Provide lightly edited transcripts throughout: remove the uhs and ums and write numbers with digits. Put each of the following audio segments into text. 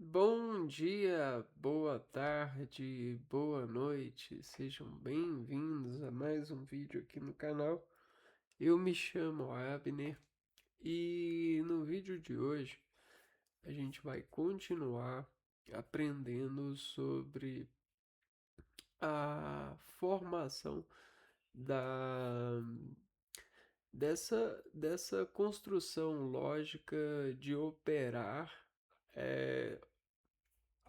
Bom dia, boa tarde, boa noite, sejam bem-vindos a mais um vídeo aqui no canal. Eu me chamo Abner e no vídeo de hoje a gente vai continuar aprendendo sobre a formação da dessa construção lógica de operar eh,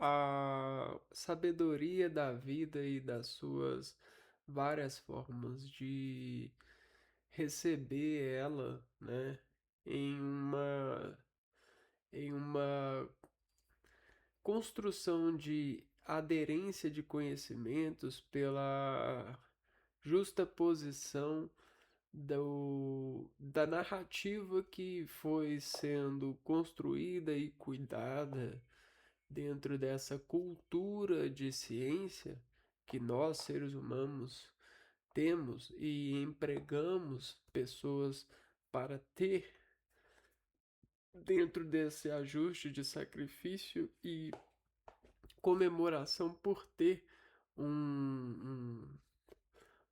a sabedoria da vida e das suas várias formas de receber ela, né, em uma em uma construção de aderência de conhecimentos pela justa posição da narrativa que foi sendo construída e cuidada dentro dessa cultura de ciência que nós, seres humanos, temos e empregamos pessoas para ter dentro desse ajuste de sacrifício e comemoração por ter um,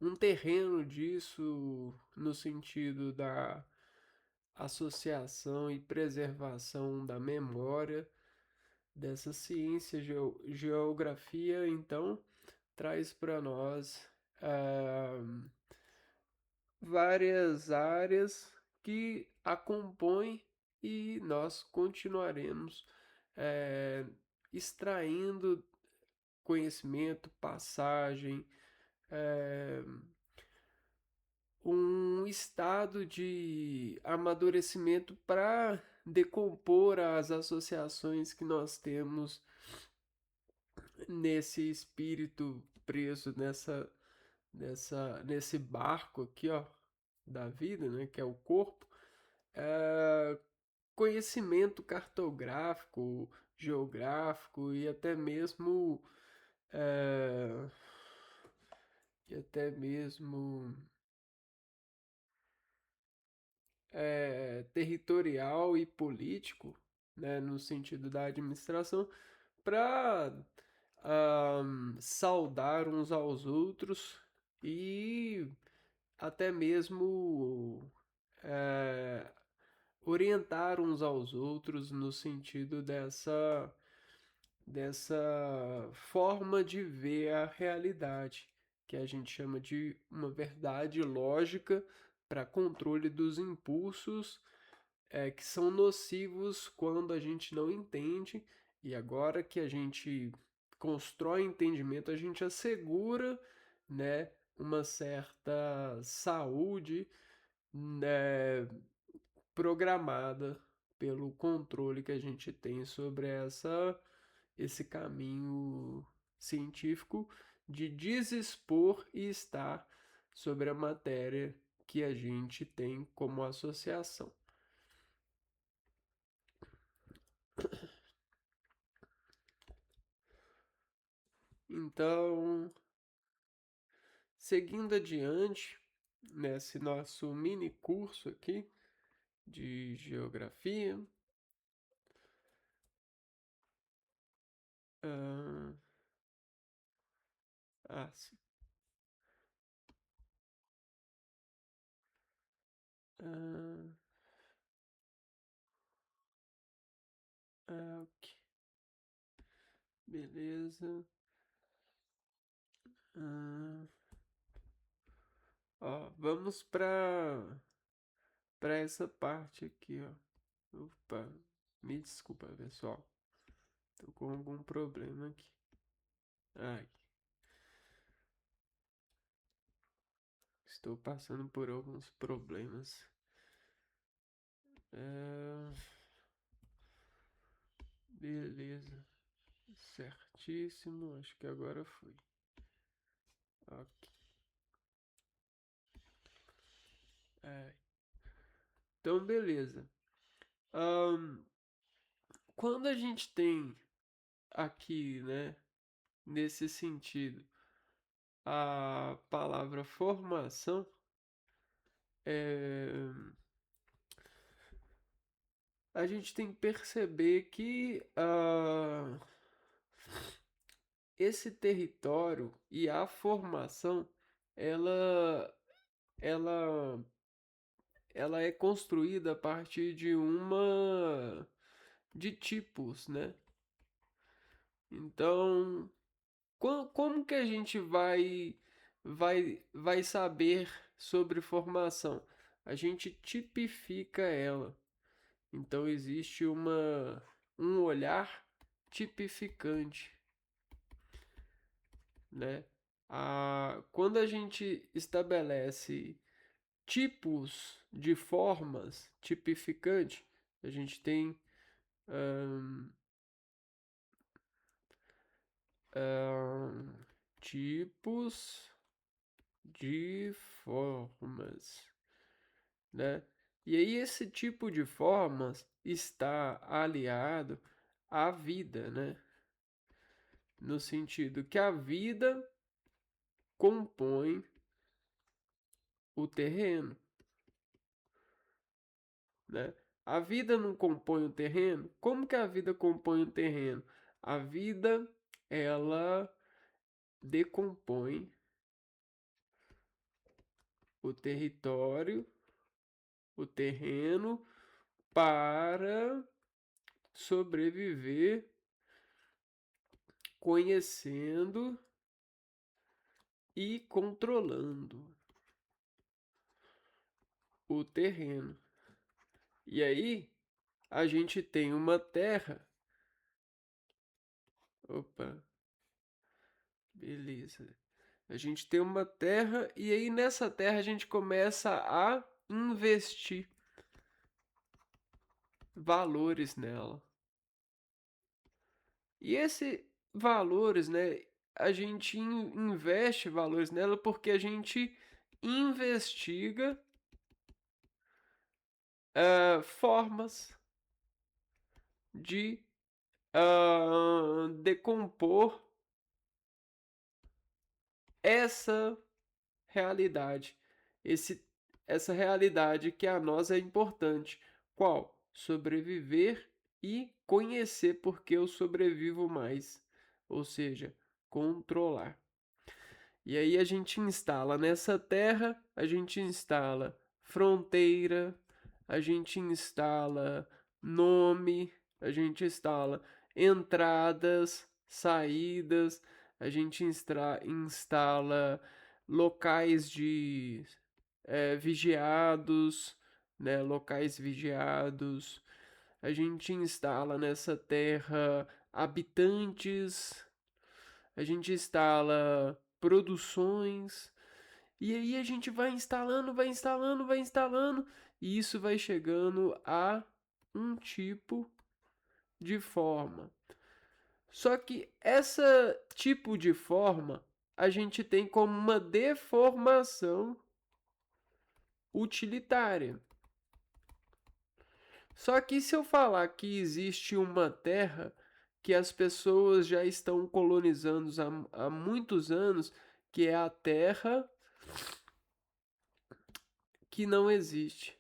um terreno disso no sentido da associação e preservação da memória dessa ciência. Geografia, então, traz para nós ah, várias áreas que a compõem e nós continuaremos eh, extraindo conhecimento, passagem, eh, um estado de amadurecimento para decompor as associações que nós temos nesse espírito preso nesse barco aqui, ó, da vida, né, que é o corpo, é, conhecimento cartográfico, geográfico e até mesmo é, e até mesmo territorial e político, né, no sentido da administração, para saudar uns aos outros e até mesmo eh, orientar uns aos outros no sentido dessa forma de ver a realidade, que a gente chama de uma verdade lógica para controle dos impulsos que são nocivos quando a gente não entende, e agora que a gente constrói entendimento, a gente assegura, né, uma certa saúde, né, programada pelo controle que a gente tem sobre esse caminho científico de desexpor e estar sobre a matéria que a gente tem como associação. Então, seguindo adiante, nesse nosso mini curso aqui de geografia, ah, sim, ah, ok, beleza. Ah, ó, vamos para essa parte aqui, ó. Opa, me desculpa, pessoal. Tô com algum problema aqui. Ai, estou passando por alguns problemas. Ah, beleza. Certíssimo. Acho que agora foi. Ok. É, então, beleza. Ahn, quando a gente tem aqui, né, nesse sentido, a palavra formação, é, a gente tem que perceber que esse território e a formação, ela, ela, ela é construída a partir de tipos, né? Então, como que a gente vai saber sobre formação? A gente tipifica ela. Então existe um olhar tipificante, né? Quando a gente estabelece tipos de formas tipificante, a gente tem ahn, ahn, tipos de formas, né? E aí esse tipo de formas está aliado à vida, né? No sentido que a vida compõe o terreno, né? A vida não compõe o terreno? Como que a vida compõe o terreno? A vida, ela decompõe o território, o terreno, para sobreviver conhecendo e controlando o terreno. E aí, a gente tem uma terra. Opa, beleza. A gente tem uma terra e aí nessa terra a gente começa a investir valores nela. E esses valores, né, a gente investe valores nela porque a gente investiga formas de decompor essa realidade. Esse, essa realidade que a nós é importante. Qual? Sobreviver e conhecer porque eu sobrevivo mais. Ou seja, controlar. E aí a gente instala nessa terra, a gente instala fronteira, a gente instala nome, a gente instala entradas, saídas, a gente instala locais de vigiados, né, locais vigiados. A gente instala nessa terra habitantes, a gente instala produções, e aí a gente vai instalando, vai instalando, vai instalando, e isso vai chegando a um tipo de forma. Só que essa tipo de forma a gente tem como uma deformação utilitária. Só que se eu falar que existe uma terra que as pessoas já estão colonizando há muitos anos, que é a terra que não existe.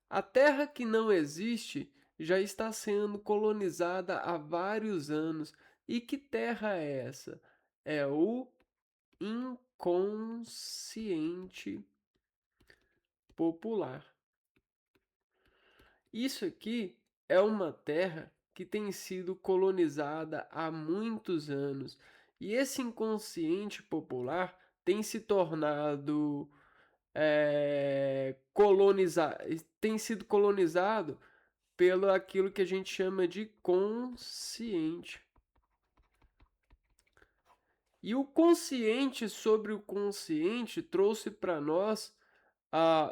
A terra que não existe já está sendo colonizada há vários anos. E que terra é essa? É o inconsciente popular. Isso aqui é uma terra que tem sido colonizada há muitos anos. E esse inconsciente popular tem se tornado tem sido colonizado pelo aquilo que a gente chama de consciente. E o consciente sobre o consciente trouxe para nós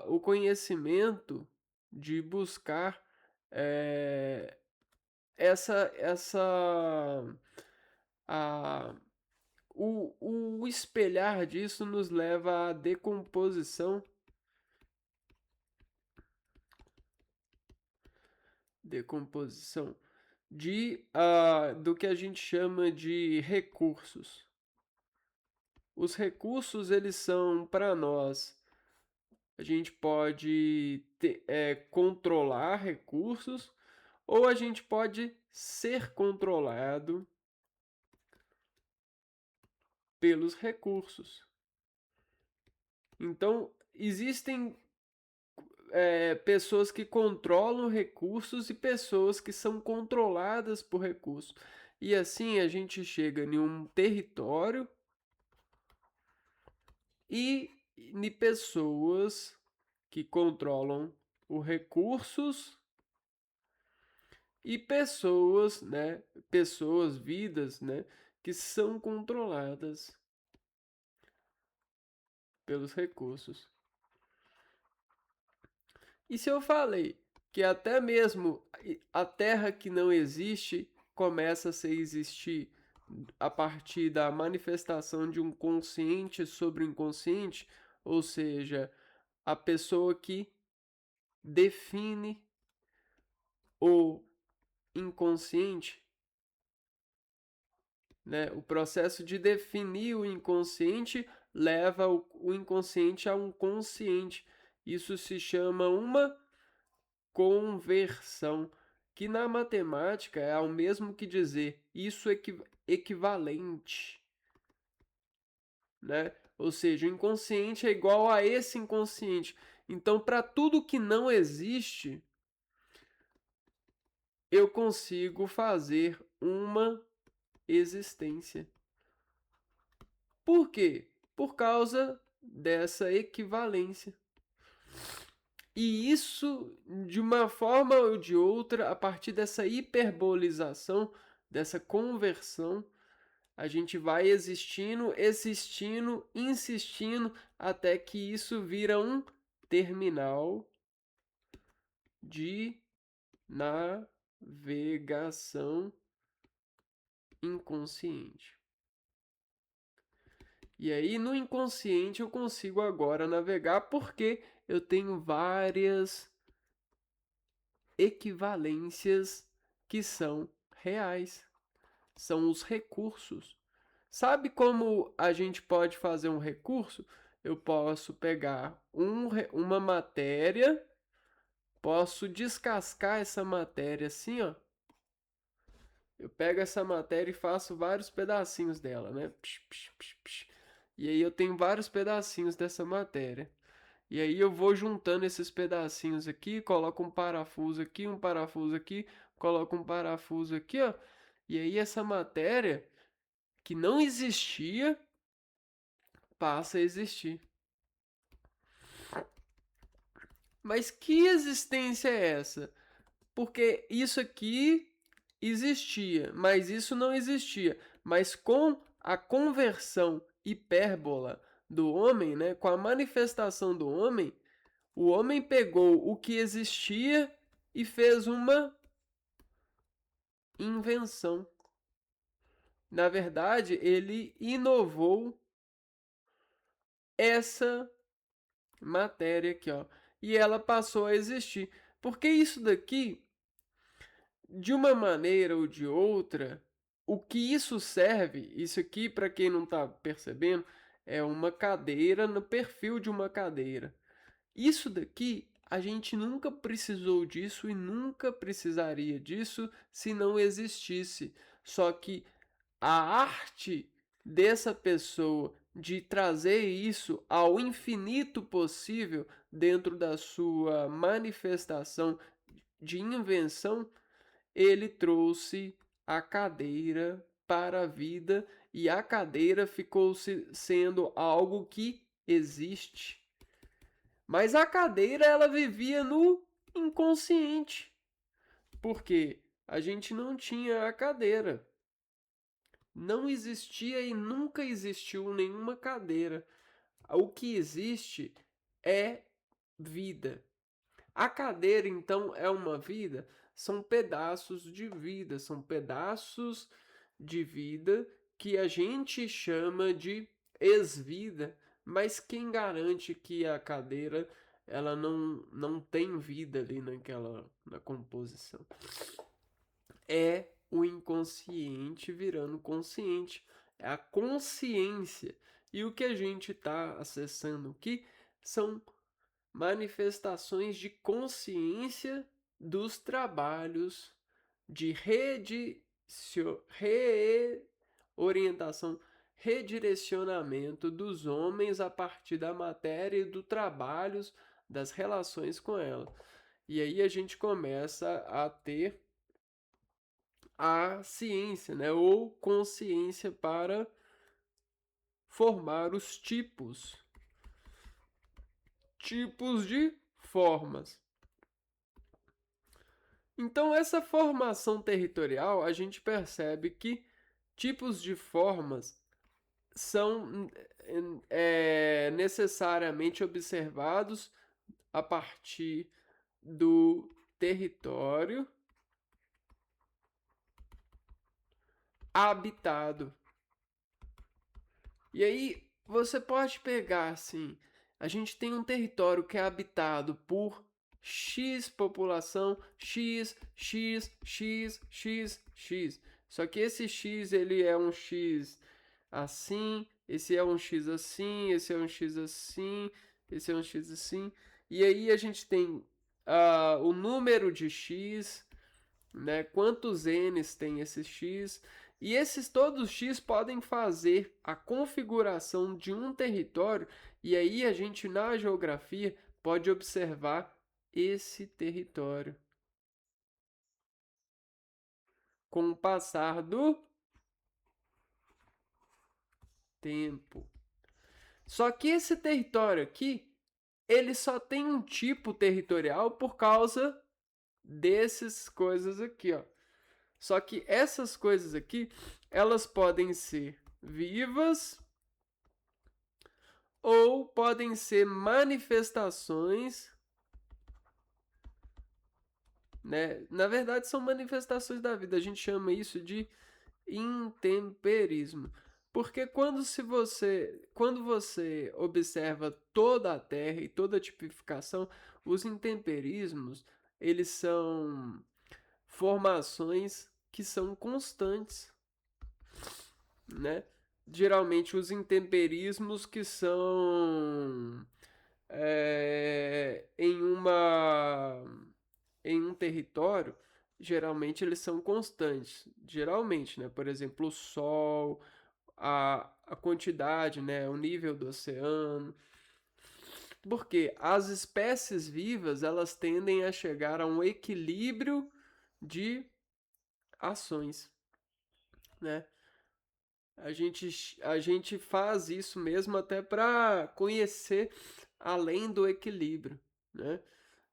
o conhecimento de buscar é, essa a, o espelhar disso nos leva à decomposição do que a gente chama de recursos. Os recursos, eles são para nós a gente pode controlar recursos, ou a gente pode ser controlado pelos recursos. Então, existem pessoas que controlam recursos e pessoas que são controladas por recursos. E assim a gente chega em um território e em pessoas que controlam os recursos e pessoas, né, pessoas, vidas, né, que são controladas pelos recursos. E se eu falei que até mesmo a Terra que não existe começa a se existir a partir da manifestação de um consciente sobre o inconsciente, ou seja, a pessoa que define o inconsciente, né? O processo de definir o inconsciente leva o inconsciente a um consciente. Isso se chama uma conversão, que na matemática é o mesmo que dizer isso equivalente, né? Ou seja, o inconsciente é igual a esse inconsciente. Então, para tudo que não existe, eu consigo fazer uma existência. Por quê? Por causa dessa equivalência. E isso, de uma forma ou de outra, a partir dessa hiperbolização, dessa conversão, a gente vai existindo, existindo, insistindo, até que isso vira um terminal de navegação inconsciente. E aí, no inconsciente, eu consigo agora navegar porque eu tenho várias equivalências que são reais. São os recursos. Sabe como a gente pode fazer um recurso? Eu posso pegar uma matéria, posso descascar essa matéria assim, ó. Eu pego essa matéria e faço vários pedacinhos dela, né? E aí eu tenho vários pedacinhos dessa matéria. E aí eu vou juntando esses pedacinhos aqui, coloco um parafuso aqui, coloco um parafuso aqui, ó. E aí essa matéria que não existia passa a existir. Mas que existência é essa? Porque isso aqui existia, mas isso não existia. Mas com a conversão hipérbola do homem, né, com a manifestação do homem, o homem pegou o que existia e fez uma invenção. Na verdade, ele inovou essa matéria aqui, ó, e ela passou a existir. Porque isso daqui, de uma maneira ou de outra, o que isso serve, isso aqui, para quem não está percebendo, é uma cadeira no perfil de uma cadeira. Isso daqui, a gente nunca precisou disso e nunca precisaria disso se não existisse. Só que a arte dessa pessoa de trazer isso ao infinito possível dentro da sua manifestação de invenção, ele trouxe a cadeira para a vida e a cadeira ficou sendo algo que existe. Mas a cadeira ela vivia no inconsciente, porque a gente não tinha a cadeira. Não existia e nunca existiu nenhuma cadeira. O que existe é vida. A cadeira, então, é uma vida? São pedaços de vida, são pedaços de vida que a gente chama de ex-vida, mas quem garante que a cadeira ela não tem vida ali na composição? É o inconsciente virando consciente. É a consciência. E o que a gente está acessando aqui são manifestações de consciência dos trabalhos de reorientação, redirecionamento dos homens a partir da matéria e do trabalho, das relações com ela. E aí a gente começa a ter a ciência, né, ou consciência para formar os tipos de formas. Então, essa formação territorial, a gente percebe que tipos de formas são necessariamente observados a partir do território habitado. E aí você pode pegar assim, a gente tem um território que é habitado por X população, X, X, X, X, X. Só que esse X ele é um X assim, esse é um X assim, esse é um X assim, esse é um X assim. E aí a gente tem o número de X, né? Quantos N's tem esse X? E esses todos X podem fazer a configuração de um território, e aí a gente na geografia pode observar esse território com o passar do tempo. Só que esse território aqui, ele só tem um tipo territorial por causa dessas coisas aqui, ó. Só que essas coisas aqui, elas podem ser vivas ou podem ser manifestações, né? Na verdade, são manifestações da vida. A gente chama isso de intemperismo. Porque quando você observa toda a Terra e toda a tipificação, os intemperismos, eles são formações que são constantes, né? Geralmente os intemperismos que são em em um território, geralmente eles são constantes. Geralmente, né? Por exemplo, o Sol, a quantidade, né? O nível do oceano. Porque as espécies vivas, elas tendem a chegar a um equilíbrio de ações, né? A gente faz isso mesmo até para conhecer além do equilíbrio, né?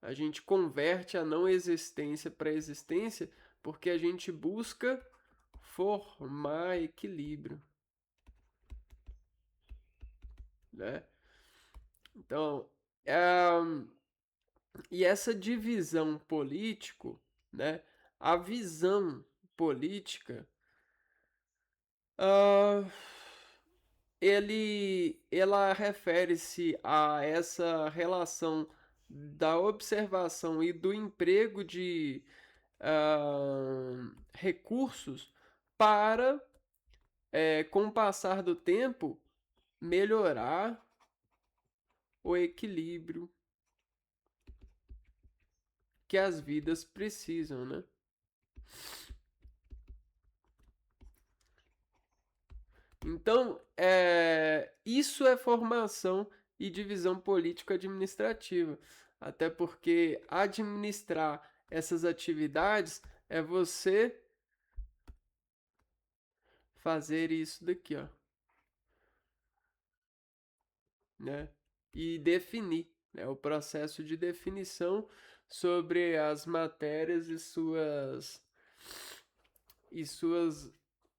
A gente converte a não existência para existência porque a gente busca formar equilíbrio, né? Então, é, e essa divisão político, né? A visão política, ah, ela refere-se a essa relação da observação e do emprego de recursos para, com o passar do tempo, melhorar o equilíbrio que as vidas precisam, né? Então, isso é formação e divisão político-administrativa. Até porque administrar essas atividades é você fazer isso daqui, ó, né? E definir, né? O processo de definição sobre as matérias e suas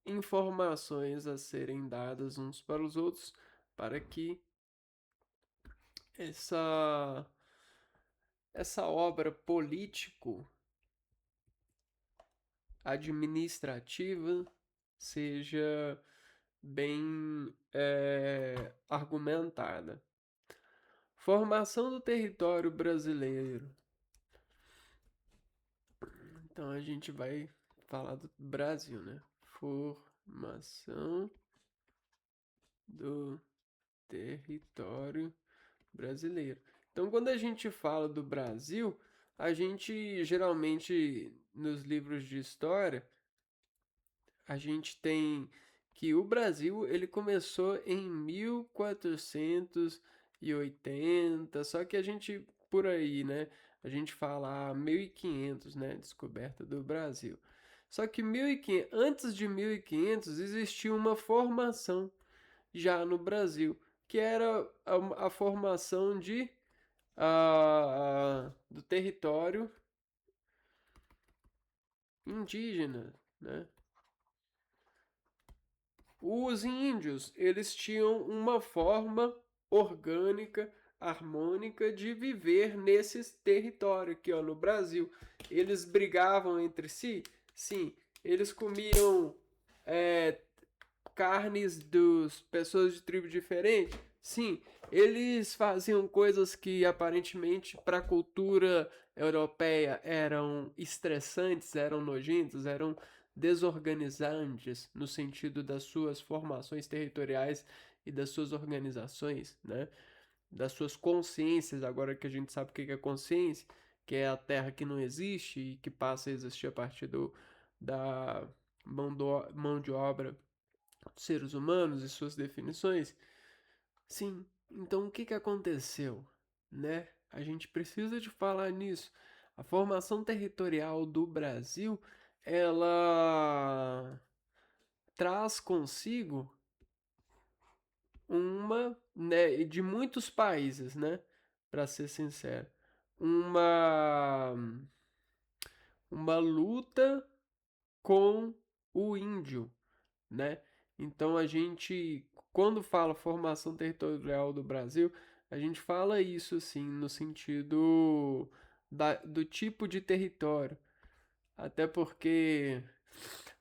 informações a serem dadas uns para os outros para que essa essa obra político administrativa seja bem argumentada. Formação do território brasileiro. Então a gente vai falar do Brasil, né? Formação do território brasileiro. Então, quando a gente fala do Brasil, a gente geralmente nos livros de história, a gente tem que o Brasil ele começou em 1480, só que a gente por aí, né? A gente fala 1500, né? Descoberta do Brasil. Só que 1500, antes de 1500 existia uma formação já no Brasil, que era a formação do território indígena, né? Os índios, eles tinham uma forma orgânica, harmônica de viver nesse território aqui, ó, no Brasil. Eles brigavam entre si? Sim. Eles comiam é, carnes dos pessoas de tribo diferente? Sim. Eles faziam coisas que aparentemente para a cultura europeia eram estressantes, eram nojentas, eram desorganizantes no sentido das suas formações territoriais e das suas organizações, né? Das suas consciências, agora que a gente sabe o que é consciência, que é a terra que não existe e que passa a existir a partir da mão de obra dos seres humanos e suas definições. Sim, então o que aconteceu, né? A gente precisa de falar nisso. A formação territorial do Brasil, ela traz consigo né, de muitos países, né? Para ser sincero, uma uma luta com o índio, né? Então a gente, quando fala formação territorial do Brasil, a gente fala isso assim no sentido do tipo de território. Até porque,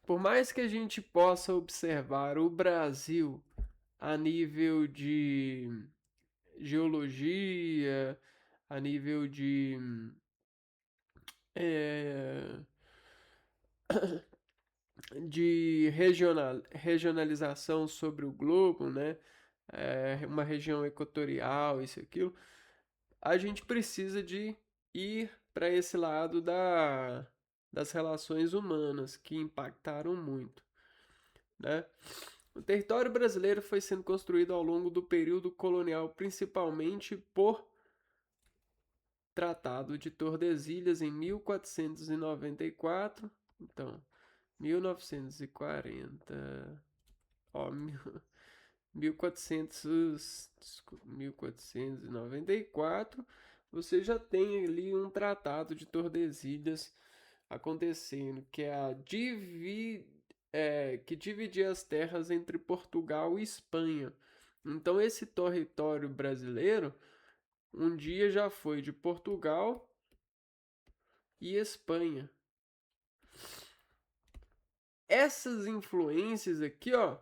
por mais que a gente possa observar o Brasil a nível de geologia, a nível eh, de regionalização sobre o globo, né? Uma região equatorial, isso e aquilo, a gente precisa de ir para esse lado das relações humanas que impactaram muito, né? O território brasileiro foi sendo construído ao longo do período colonial, principalmente por Tratado de Tordesilhas em 1494. Então, 1940, ó, 1400, 1494, você já tem ali um Tratado de Tordesilhas acontecendo, que é que dividia as terras entre Portugal e Espanha. Então esse território brasileiro um dia já foi de Portugal e Espanha. Essas influências aqui, ó,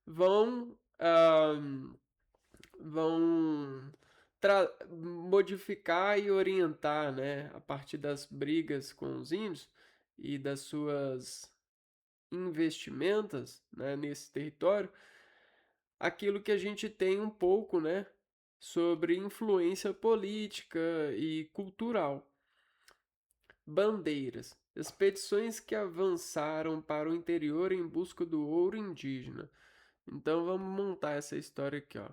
vão vão modificar e orientar, né, a partir das brigas com os índios e das suas investimentos, né, nesse território, aquilo que a gente tem um pouco, né, sobre influência política e cultural. Bandeiras. Expedições que avançaram para o interior em busca do ouro indígena. Então vamos montar essa história aqui, ó.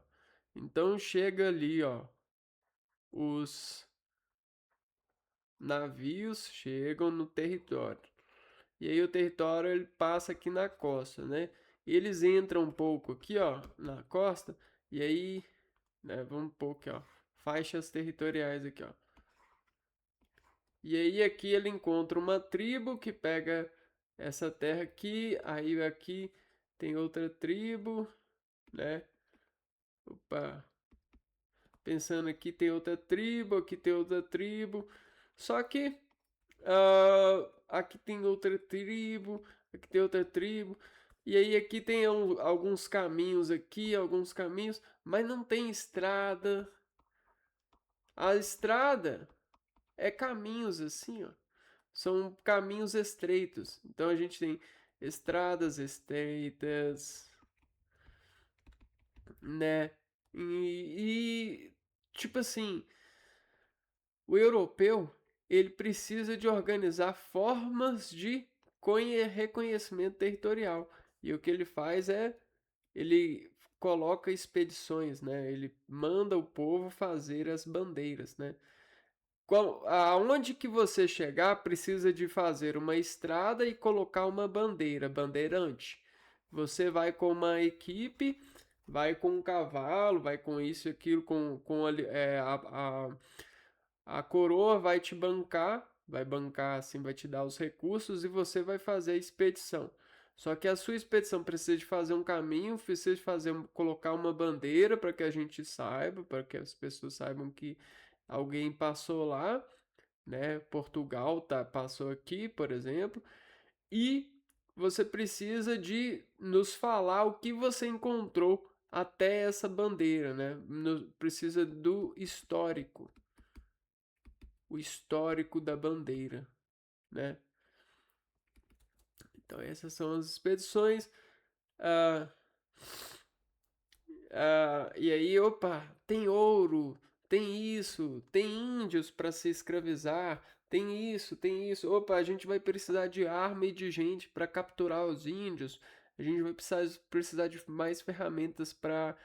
Então chega ali, ó, os navios chegam no território. E aí o território ele passa aqui na costa, né? E eles entram um pouco aqui, ó, na costa, e aí, né, vamos um pouco aqui, ó, faixas territoriais aqui, ó. E aí aqui ele encontra uma tribo que pega essa terra aqui, aí aqui tem outra tribo, né? Opa, pensando aqui tem outra tribo. Só que aqui tem outra tribo, aqui tem outra tribo. E aí aqui tem alguns caminhos aqui, alguns caminhos, mas não tem estrada. A estrada é caminhos assim, ó. São caminhos estreitos. Então a gente tem estradas estreitas, né? E tipo assim, O europeu, ele precisa de organizar formas de reconhecimento territorial. E o que ele faz é, ele coloca expedições, né? Ele manda o povo fazer as bandeiras, né? Aonde que você chegar, precisa de fazer uma estrada e colocar uma bandeira, bandeirante. Você vai com uma equipe, vai com um cavalo, vai com isso e aquilo, a coroa vai te bancar, vai bancar assim, vai te dar os recursos e você vai fazer a expedição. Só que a sua expedição precisa de fazer um caminho, precisa de colocar uma bandeira para que a gente saiba, para que as pessoas saibam que alguém passou lá, né? Portugal passou aqui, por exemplo, e você precisa de nos falar o que você encontrou até essa bandeira, né? Precisa do histórico, o histórico da bandeira, né? Então essas são as expedições. Ah, e aí, opa, tem ouro, tem isso, tem índios para se escravizar, tem isso. Opa, a gente vai precisar de arma e de gente para capturar os índios. A gente vai precisar de mais ferramentas para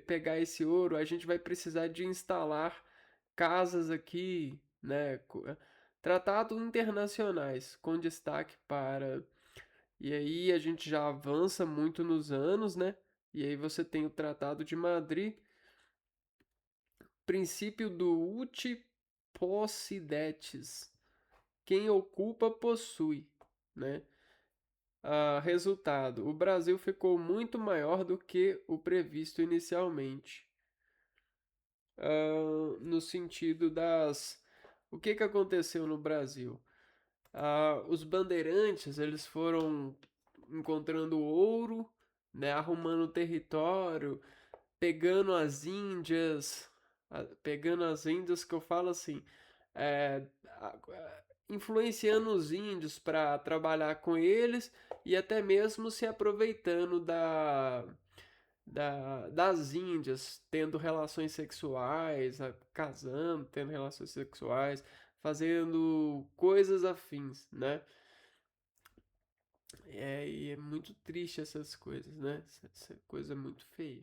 pegar esse ouro. A gente vai precisar de instalar casas aqui, né? Tratados internacionais com destaque para. E aí a gente já avança muito nos anos, né? E aí você tem o Tratado de Madrid, princípio do uti possidetis. Quem ocupa possui, né? Resultado: o Brasil ficou muito maior do que o previsto inicialmente. No sentido das. O que que aconteceu no Brasil? Os bandeirantes, eles foram encontrando ouro, né, arrumando território, pegando as índias que eu falo assim, é, influenciando os índios para trabalhar com eles e até mesmo se aproveitando das índias, tendo relações sexuais, casando, tendo relações sexuais, fazendo coisas afins, né? E é muito triste essas coisas, né? Essa coisa é muito feia.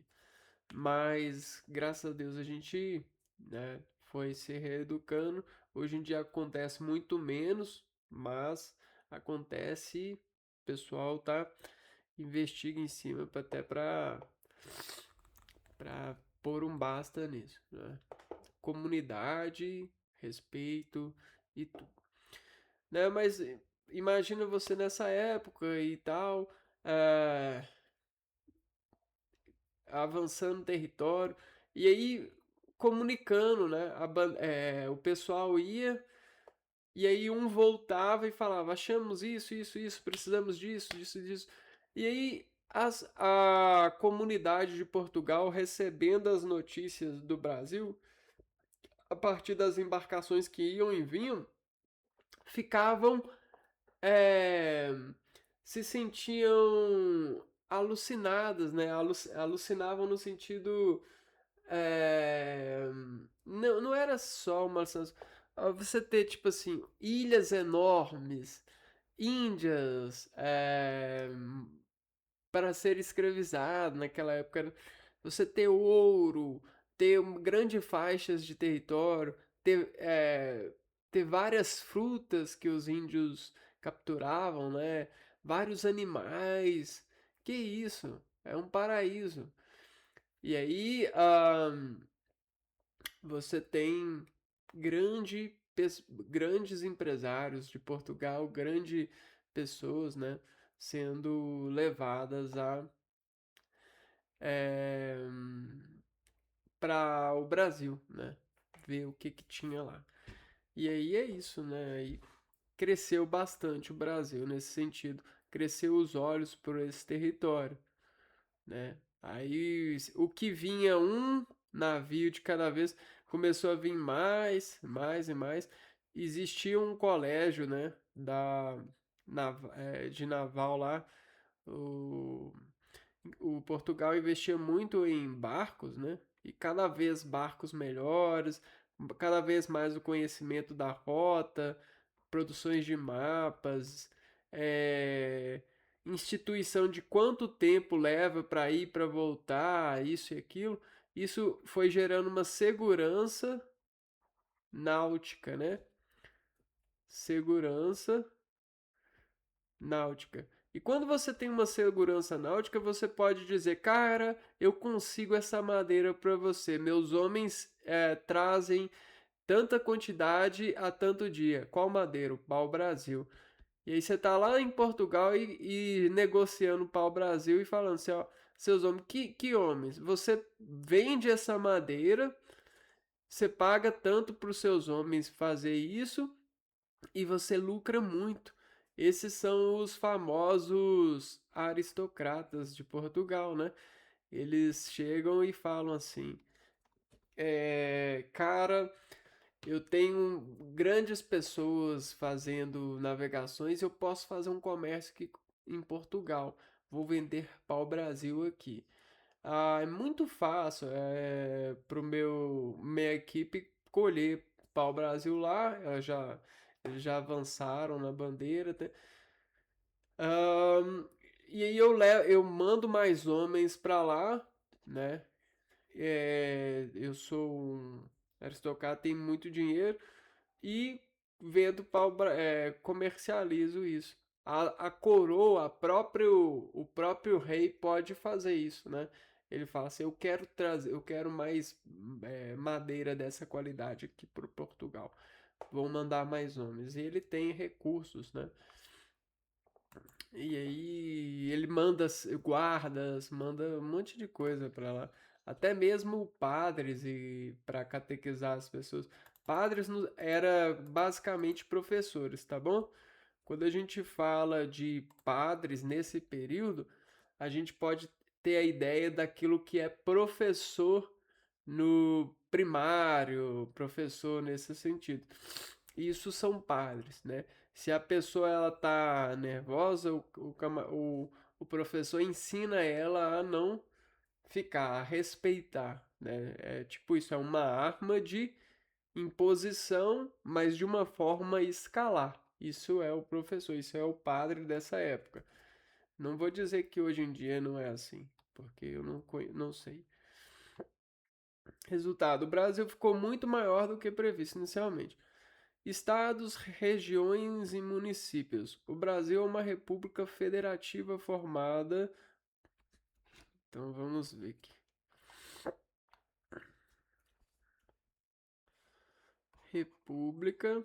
Mas, graças a Deus, a gente, né, foi se reeducando. Hoje em dia acontece muito menos, mas acontece, o pessoal tá investiga em cima até para pôr um basta nisso, né? Comunidade, respeito e tudo. Né, mas imagina você nessa época e tal, eh, avançando o território, e aí comunicando, né? O pessoal ia, e aí um voltava e falava: achamos isso, isso, isso, precisamos disso, disso, disso. E aí a comunidade de Portugal recebendo as notícias do Brasil, a partir das embarcações que iam e vinham, ficavam. é, Se sentiam alucinadas, né? Alucinavam no sentido. É, não era só uma alucinação. Você ter, tipo assim, ilhas enormes, índias, para ser escravizado naquela época. Você ter ouro, ter grandes faixas de território, ter várias frutas que os índios capturavam, né? Vários animais. Que isso? É um paraíso. E aí, você tem grande, grandes empresários de Portugal, grandes pessoas, né, sendo levadas é, para o Brasil, né, ver o que que tinha lá. E aí é isso, né, e cresceu bastante o Brasil nesse sentido, cresceu os olhos por esse território, né. Aí o que vinha um navio de cada vez começou a vir mais, mais e mais. Existia um colégio, né, de naval lá. O, o Portugal investia muito em barcos, né? E cada vez barcos melhores, cada vez mais o conhecimento da rota, produções de mapas, é, instituição de quanto tempo leva para ir, para voltar, isso e aquilo. Isso foi gerando uma segurança náutica, né? Segurança náutica. E quando você tem uma segurança náutica, você pode dizer, cara, eu consigo essa madeira para você. Meus homens trazem tanta quantidade a tanto dia. Qual madeira? O pau-brasil. E aí você tá lá em Portugal e negociando o pau-brasil e falando assim, ó, seus homens, que homens? Você vende essa madeira, você paga tanto para os seus homens fazer isso e você lucra muito. Esses são os famosos aristocratas de Portugal, né? Eles chegam e falam assim: cara, eu tenho grandes pessoas fazendo navegações, eu posso fazer um comércio aqui em Portugal. Vou vender pau-brasil aqui. Ah, é muito fácil para minha equipe colher pau-brasil lá. Eles já avançaram na bandeira. Ahn, e aí eu mando mais homens para lá, né? Eu sou um aristocrata, tenho muito dinheiro e vendo comercializo isso. A coroa, o próprio rei pode fazer isso, né? Ele fala assim, eu quero mais madeira dessa qualidade aqui para Portugal. Vou mandar mais homens. E ele tem recursos, né? E aí ele manda guardas, manda um monte de coisa para lá. Até mesmo padres e para catequizar as pessoas. Padres era basicamente professores, tá bom? Quando a gente fala de padres nesse período, a gente pode ter a ideia daquilo que é professor no primário, professor nesse sentido. Isso são padres, né? Se a pessoa ela tá nervosa, o professor ensina ela a não ficar, a respeitar, né? É tipo isso, é uma arma de imposição, mas de uma forma escalar. Isso é o professor, isso é o padre dessa época. Não vou dizer que hoje em dia não é assim, porque eu não sei. Resultado: o Brasil ficou muito maior do que previsto inicialmente. Estados, regiões e municípios. O Brasil é uma república federativa formada. Então vamos ver aqui. República.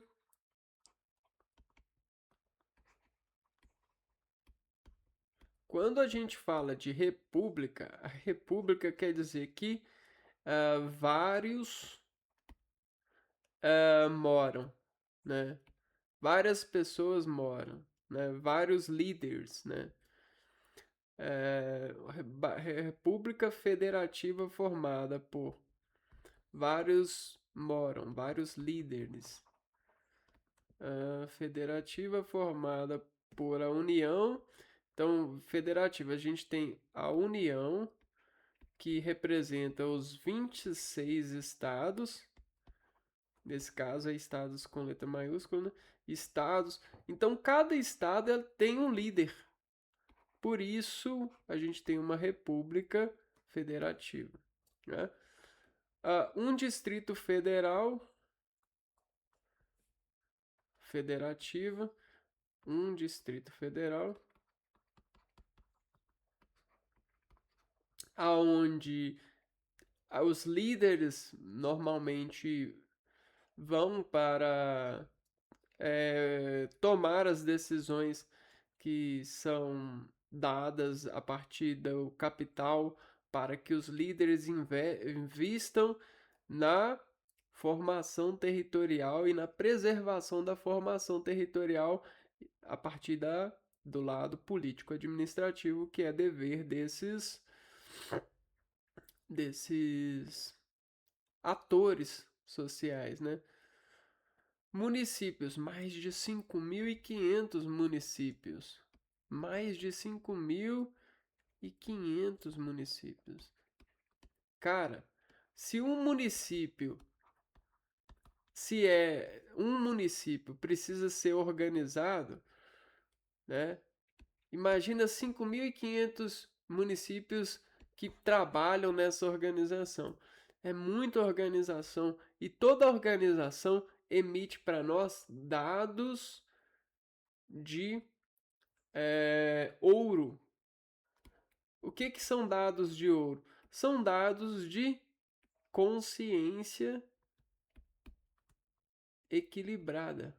Quando a gente fala de república, a república quer dizer que vários moram, né? Várias pessoas moram, né? Vários líderes, né? República Federativa formada por vários líderes. Federativa formada por a União. Então, federativa, a gente tem a União, que representa os 26 estados. Nesse caso, é estados com letra maiúscula, né? Estados. Então, cada estado tem um líder. Por isso, a gente tem uma república federativa, né? Um distrito federativa, um distrito federal, aonde os líderes normalmente vão para tomar as decisões que são dadas a partir do capital para que os líderes invistam na formação territorial e na preservação da formação territorial a partir do lado político-administrativo, que é dever desses atores sociais, né? Municípios, mais de 5.500 municípios. Mais de 5.500 municípios. Cara, se um município se é um município precisa ser organizado, né? Imagina 5.500 municípios que trabalham nessa organização. É muita organização e toda organização emite para nós dados de ouro. O que são dados de ouro? São dados de consciência equilibrada,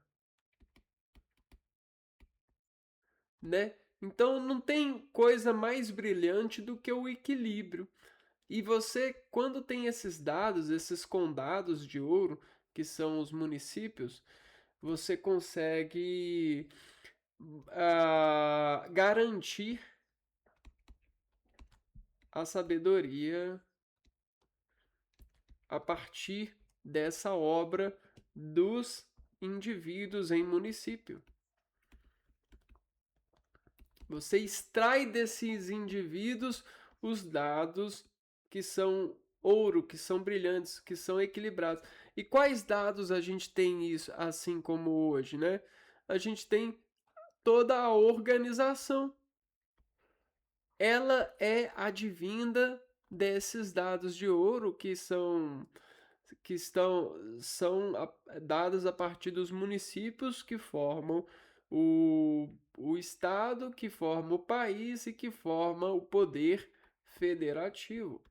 né? Então não tem coisa mais brilhante do que o equilíbrio. E você, quando tem esses dados, esses condados de ouro, que são os municípios, você consegue garantir a sabedoria a partir dessa obra dos indivíduos em município. Você extrai desses indivíduos os dados que são ouro, que são brilhantes, que são equilibrados. E quais dados a gente tem isso assim como hoje, né? A gente tem toda a organização. Ela é advinda desses dados de ouro são dados a partir dos municípios que formam o estado, que forma o país e que forma o poder federativo.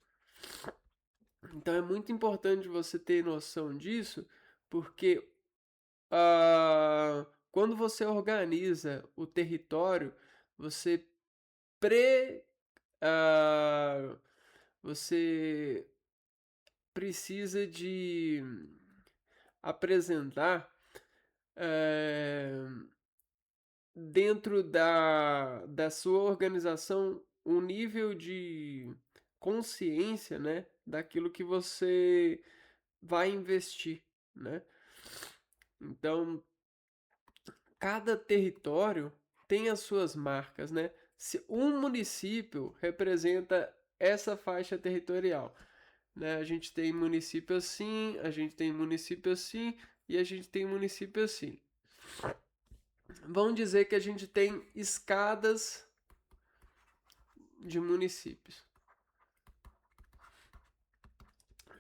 Então é muito importante você ter noção disso, porque quando você organiza o território, você pre, ah, você precisa de apresentar dentro da sua organização um nível de consciência, né, daquilo que você vai investir, né? Então, cada território tem as suas marcas, né? Se um município representa essa faixa territorial, né? A gente tem município assim, a gente tem município assim e a gente tem município assim. Vamos dizer que a gente tem escadas de municípios.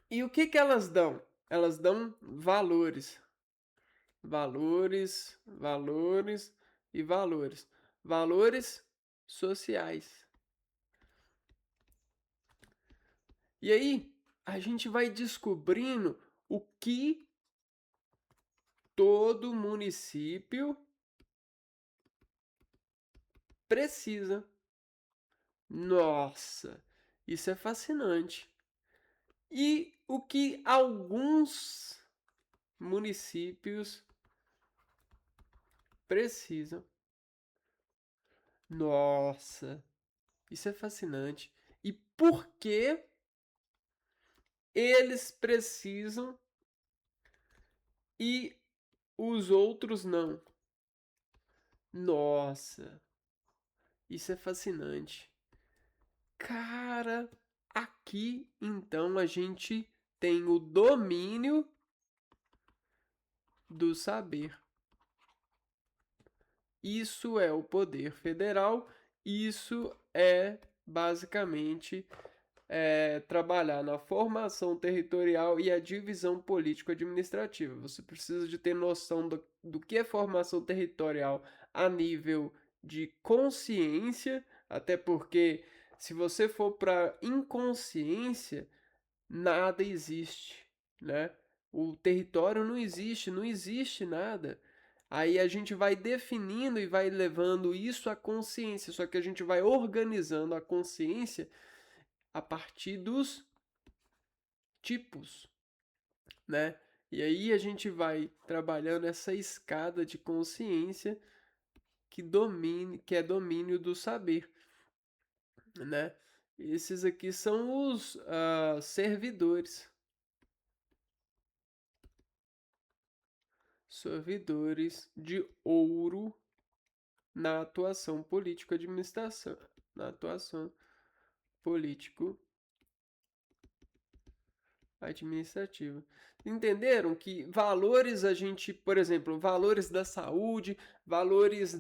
E o que elas dão? Elas dão valores. Valores, valores e valores. Valores sociais. E aí, a gente vai descobrindo o que todo município precisa. Nossa, isso é fascinante. E o que alguns municípios precisam. Nossa, isso é fascinante. E por que eles precisam e os outros não? Nossa, isso é fascinante. Cara, aqui então a gente tem o domínio do saber. Isso é o poder federal, isso é basicamente trabalhar na formação territorial e a divisão político-administrativa. Você precisa de ter noção do que é formação territorial a nível de consciência, até porque se você for para inconsciência, nada existe, né? O território não existe, não existe nada. Aí a gente vai definindo e vai levando isso à consciência, só que a gente vai organizando a consciência a partir dos tipos, né? E aí a gente vai trabalhando essa escada de consciência que é domínio do saber, né? Esses aqui são os servidores. Servidores de ouro na atuação político-administração, na atuação político administrativa. Entenderam que valores a gente, por exemplo, valores da saúde, valores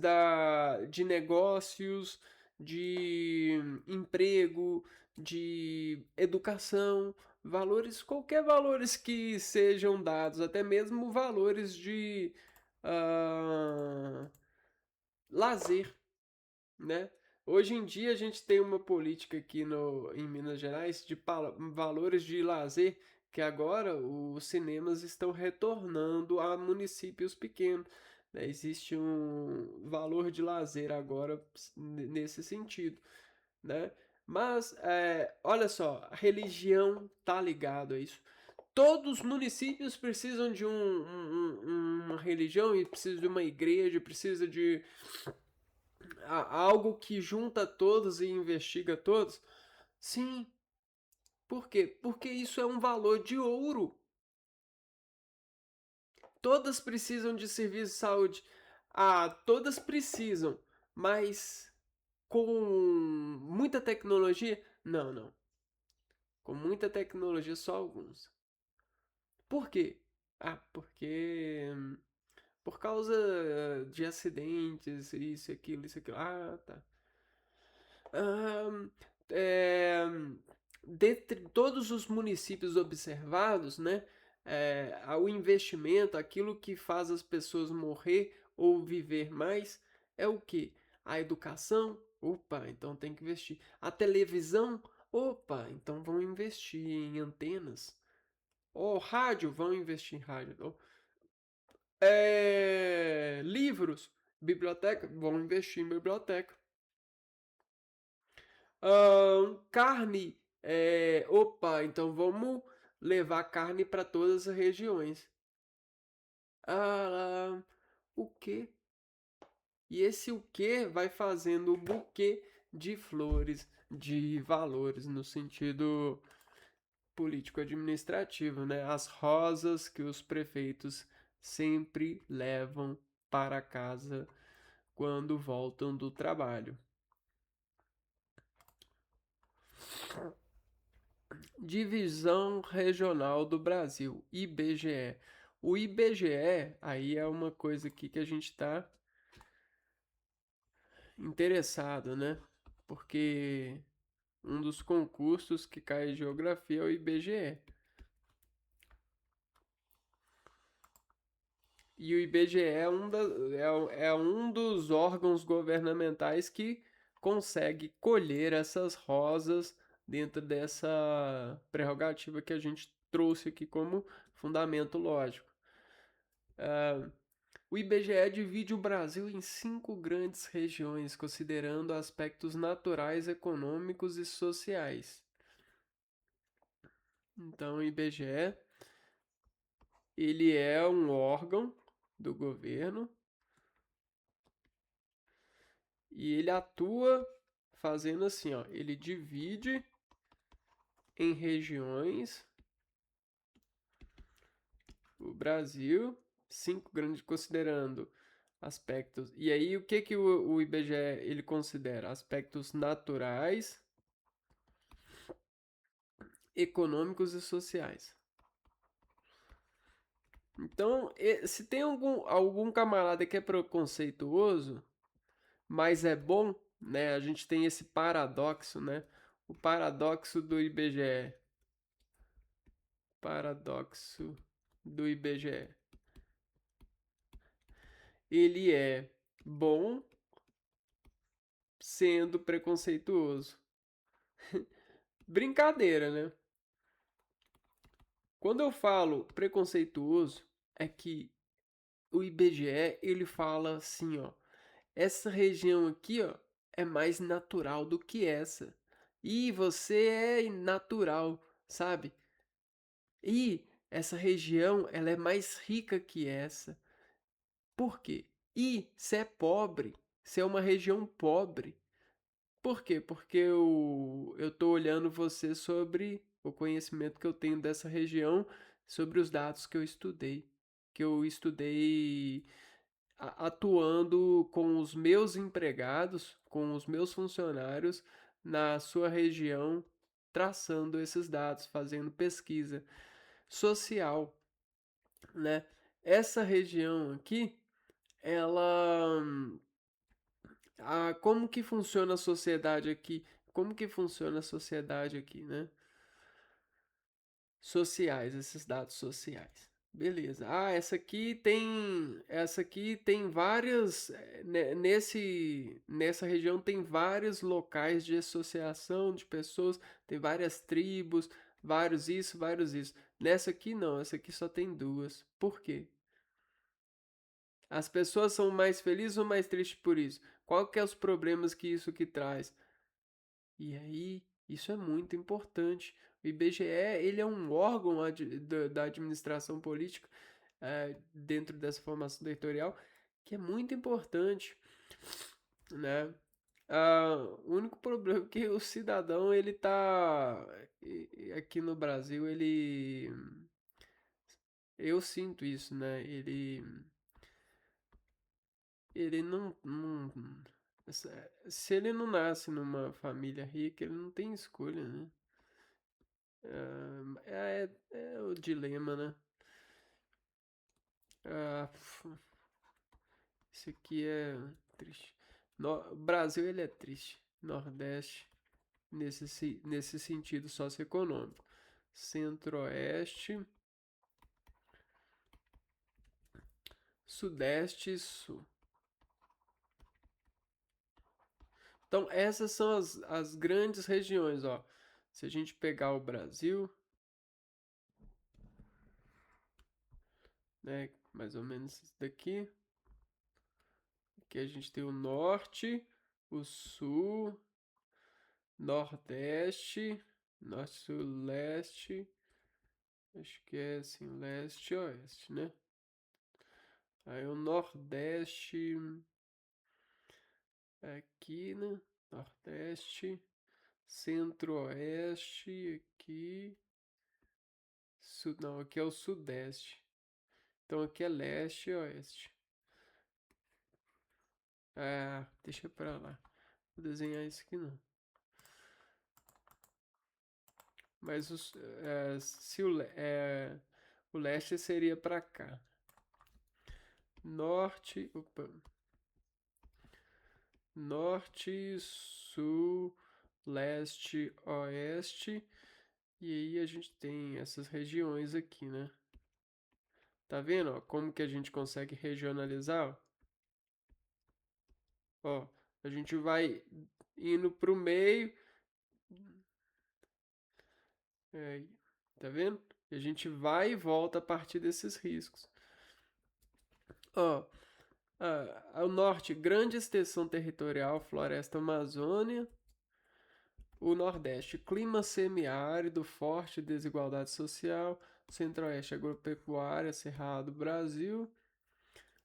de negócios, de emprego, de educação, valores, qualquer valores que sejam dados, até mesmo valores de ah, lazer, né? Hoje em dia a gente tem uma política aqui em Minas Gerais de valores de lazer, que agora os cinemas estão retornando a municípios pequenos, né? Existe um valor de lazer agora nesse sentido, né? Mas, olha só, a religião tá ligado a isso. Todos os municípios precisam de uma religião e precisa de uma igreja, precisa de algo que junta todos e investiga todos? Sim. Por quê? Porque isso é um valor de ouro. Todas precisam de serviço de saúde. Ah, todas precisam, mas com muita tecnologia? Não, não. Com muita tecnologia, só alguns. Por quê? Ah, porque por causa de acidentes, isso, aquilo. Ah, tá. Ahn, é, dentre todos os municípios observados, né, o investimento, aquilo que faz as pessoas morrer ou viver mais, é o que? A educação? Opa, então tem que investir. A televisão? Opa, então vão investir em antenas. Ou rádio? Vão investir em rádio. Livros? Biblioteca? Vão investir em biblioteca. Carne. Opa, então vamos levar carne para todas as regiões. Ah, o quê? E esse o quê vai fazendo o buquê de flores, de valores no sentido político-administrativo, né? As rosas que os prefeitos sempre levam para casa quando voltam do trabalho. Divisão Regional do Brasil, IBGE. O IBGE, aí é uma coisa aqui que a gente está interessado, né? Porque um dos concursos que cai em geografia é o IBGE. E o IBGE é um dos órgãos governamentais que consegue colher essas rosas dentro dessa prerrogativa que a gente trouxe aqui como fundamento lógico. O IBGE divide o Brasil em 5 grandes regiões, considerando aspectos naturais, econômicos e sociais. Então, o IBGE ele é um órgão do governo e ele atua fazendo assim, ó, ele divide em regiões o Brasil, 5 grandes, considerando aspectos. E aí o que o IBGE ele considera? Aspectos naturais, econômicos e sociais. Então, se tem algum camarada que é preconceituoso, mas é bom, né? A gente tem esse paradoxo, né? O paradoxo do IBGE. Paradoxo do IBGE. Ele é bom sendo preconceituoso. Brincadeira, né? Quando eu falo preconceituoso, é que o IBGE ele fala assim, ó, essa região aqui, ó, é mais natural do que essa. E você é natural, sabe? E essa região, ela é mais rica que essa. Por quê? E se é pobre, se é uma região pobre. Por quê? Porque eu tô olhando você sobre o conhecimento que eu tenho dessa região, sobre os dados que eu estudei. Que eu estudei atuando com os meus empregados, com os meus funcionários na sua região, traçando esses dados, fazendo pesquisa. social, né? Essa região aqui, ela como que funciona a sociedade aqui? Como que funciona a sociedade aqui, né? Sociais, esses dados sociais. Beleza. Essa aqui tem várias, nessa região tem vários locais de associação de pessoas, tem várias tribos, vários isso, vários isso. Nessa aqui não, essa aqui só tem duas. Por quê? As pessoas são mais felizes ou mais tristes por isso? Qual que é os problemas que isso que traz? E aí, isso é muito importante. O IBGE, ele é um órgão da administração política, dentro dessa formação territorial, que é muito importante, né? O único problema é que o cidadão, ele tá aqui no Brasil, eu sinto isso, né? Ele não, se ele não nasce numa família rica, ele não tem escolha, né? É o dilema, né? Ah, isso aqui é triste. O Brasil, ele é triste. Nordeste, nesse sentido socioeconômico. Centro-Oeste, Sudeste e Sul. Então, essas são as grandes regiões, ó. Se a gente pegar o Brasil, né, mais ou menos isso daqui, aqui a gente tem o Norte, o Sul, Nordeste, Norte, Sul, Leste, acho que é assim, Leste e Oeste, né? Aí o Nordeste, aqui, né? Nordeste, Centro-Oeste, aqui, não, aqui é o Sudeste. Então aqui é Leste e Oeste. Deixa pra lá. Vou desenhar isso aqui não. Mas se o leste seria pra cá. Norte, opa. Norte, sul, leste, oeste. E aí a gente tem essas regiões aqui, né? Tá vendo, ó, como que a gente consegue regionalizar? Ó, a gente vai indo pro meio, é, tá vendo? E a gente vai e volta a partir desses riscos. Ó, ao norte, grande extensão territorial, floresta Amazônia. O nordeste, clima semiárido, forte desigualdade social. Centro-oeste, agropecuária, cerrado, Brasil.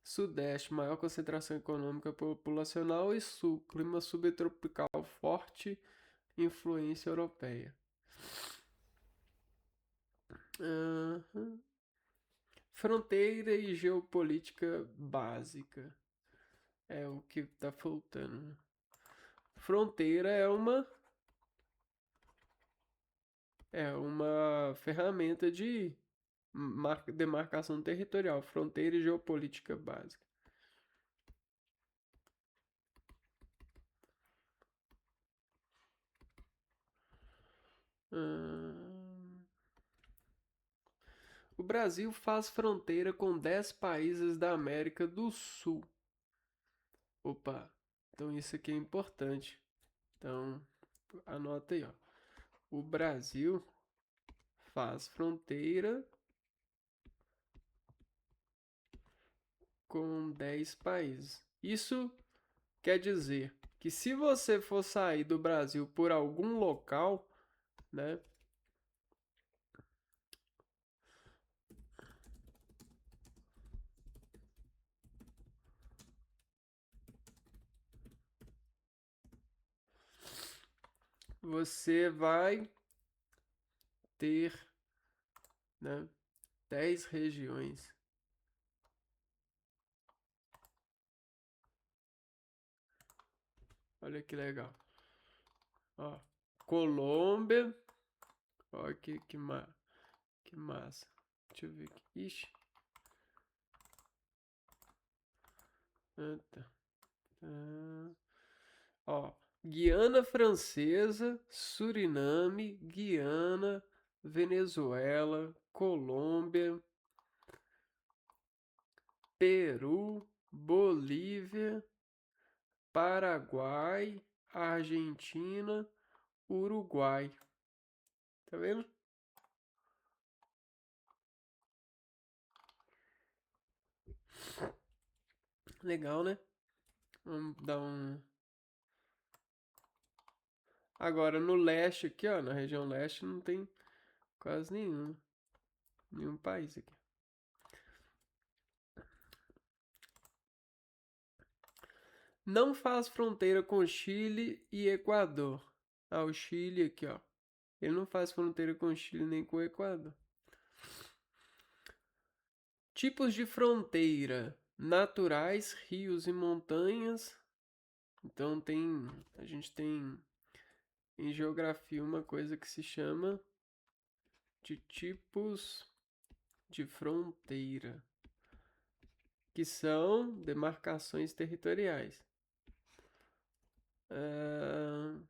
Sudeste, maior concentração econômica populacional. E sul, clima subtropical, forte influência europeia. Uhum. Fronteira e geopolítica básica. É o que tá faltando. Fronteira é uma ferramenta de demarcação territorial, fronteira e geopolítica básica. O Brasil faz fronteira com 10 países da América do Sul. Opa, então isso aqui é importante. Então, anota aí, ó. O Brasil faz fronteira com 10 países. Isso quer dizer que se você for sair do Brasil por algum local, né? Você vai ter, né, 10 regiões. Olha que legal. Ó, Colômbia. Ó, Que massa. Deixa eu ver aqui. Ixi. Ah, tá. Ó, Guiana Francesa, Suriname, Guiana, Venezuela, Colômbia, Peru, Bolívia, Paraguai, Argentina, Uruguai. Tá vendo? Legal, né? Vamos dar um. Agora no leste aqui, ó, na região leste não tem quase nenhum país aqui. Não faz fronteira com Chile e Equador. Ah, o Chile aqui, ó. Ele não faz fronteira com o Chile nem com o Equador. Tipos de fronteira: naturais, rios e montanhas. Então a gente tem em geografia uma coisa que se chama de tipos de fronteira, que são demarcações territoriais. Ah,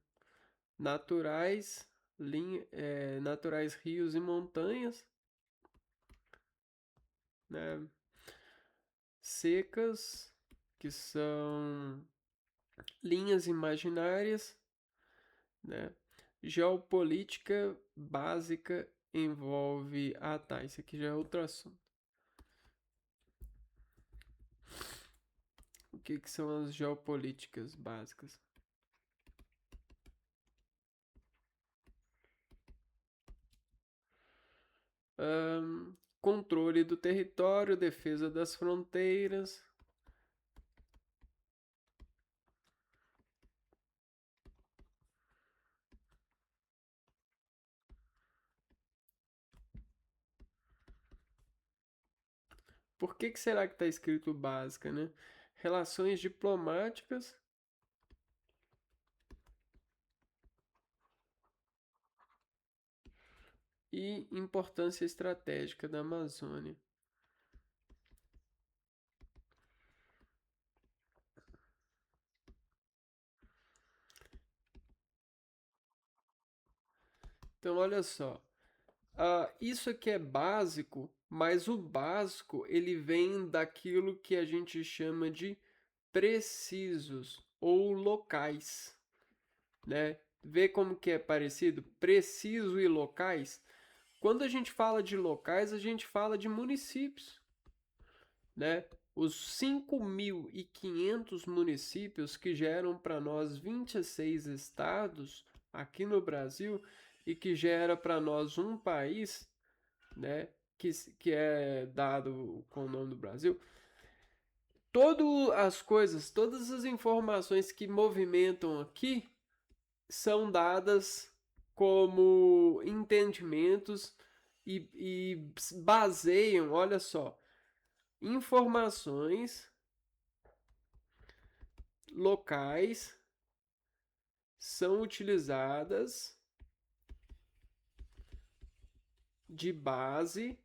naturais, naturais, rios e montanhas, né? Secas, que são linhas imaginárias, né? Geopolítica básica envolve. Ah, tá. Isso aqui já é outro assunto. O que são as geopolíticas básicas? Controle do território, defesa das fronteiras. Por que será que está escrito básica, né? Relações diplomáticas. E importância estratégica da Amazônia. Então, olha só. Isso aqui é básico, mas o básico ele vem daquilo que a gente chama de precisos ou locais, né? Vê como que é parecido? Preciso e locais. Quando a gente fala de locais, a gente fala de municípios, né? Os 5.500 municípios que geram para nós 26 estados aqui no Brasil e que gera para nós um país, né? Que é dado com o nome do Brasil. Todas as coisas, todas as informações que movimentam aqui são dadas como entendimentos e baseiam, olha só, informações locais são utilizadas de base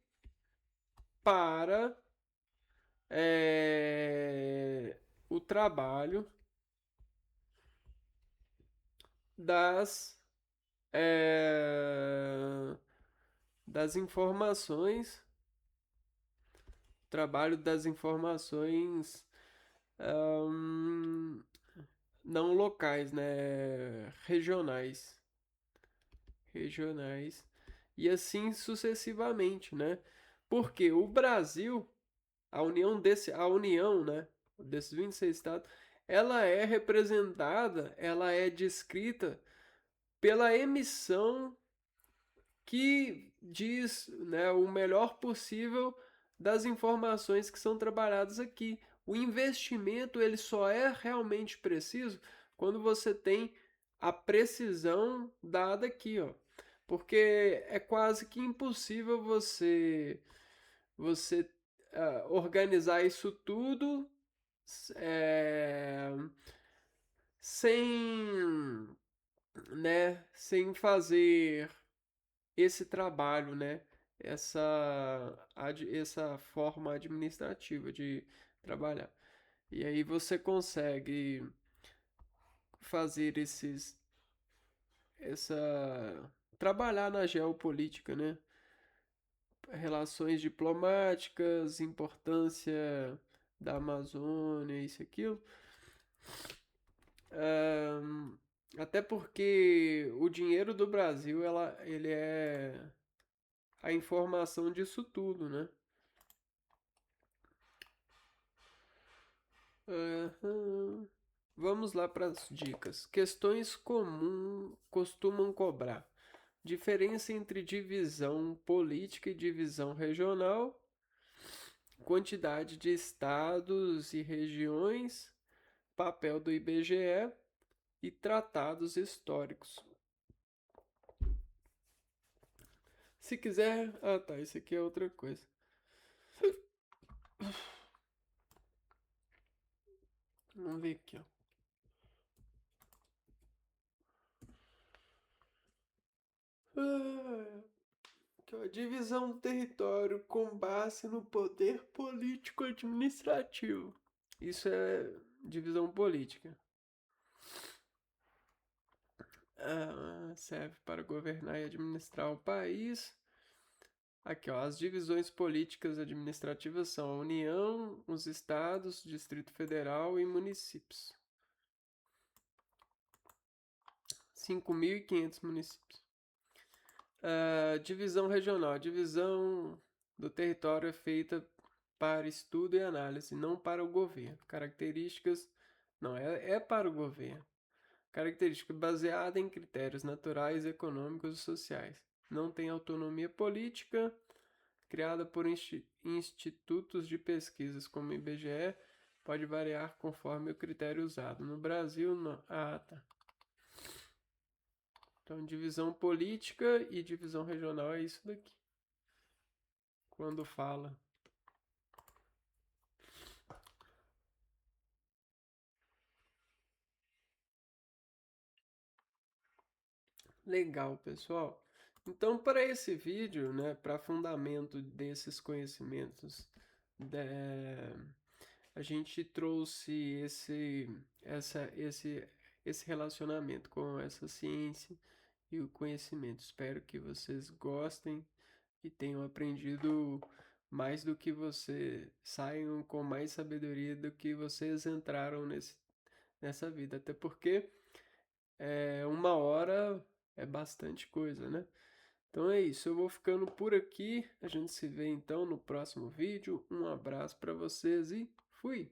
para o trabalho das, é, das informações, trabalho das informações hum, não locais, né? Regionais e assim sucessivamente, né? Porque o Brasil, a união, né, desses 26 estados, ela é representada, ela é descrita pela emissão que diz, né, o melhor possível das informações que são trabalhadas aqui. O investimento ele só é realmente preciso quando você tem a precisão dada aqui, ó. Porque é quase que impossível você organizar isso tudo é, sem, né, sem fazer esse trabalho, né? essa forma administrativa de trabalhar. E aí você consegue fazer trabalhar na geopolítica, né? Relações diplomáticas, importância da Amazônia, isso e aquilo. Ahn, Até porque o dinheiro do Brasil, ele é a informação disso tudo, né? Aham. Vamos lá para as dicas. Questões comuns costumam cobrar. Diferença entre divisão política e divisão regional, quantidade de estados e regiões, papel do IBGE e tratados históricos. Se quiser. Ah, tá. Isso aqui é outra coisa. Vamos ver aqui, ó. Aqui, ó. Divisão do território com base no poder político-administrativo. Isso é divisão política. Serve para governar e administrar o país. Aqui, ó, as divisões políticas administrativas são a União, os estados, Distrito Federal e municípios. 5.500 municípios. Divisão regional. A divisão do território é feita para estudo e análise, não para o governo. Características. Não, é para o governo. Característica baseada em critérios naturais, econômicos e sociais. Não tem autonomia política, criada por institutos de pesquisas como o IBGE, pode variar conforme o critério usado. No Brasil, não. Ah, tá. Então, divisão política e divisão regional é isso daqui. Quando fala. Legal, pessoal. Então, para esse vídeo, né, para fundamento desses conhecimentos, a gente trouxe esse relacionamento com essa ciência e o conhecimento. Espero que vocês gostem e tenham aprendido mais do que você, saiam com mais sabedoria do que vocês entraram nessa vida. Até porque uma hora é bastante coisa, né? Então é isso, eu vou ficando por aqui. A gente se vê então no próximo vídeo. Um abraço para vocês e fui!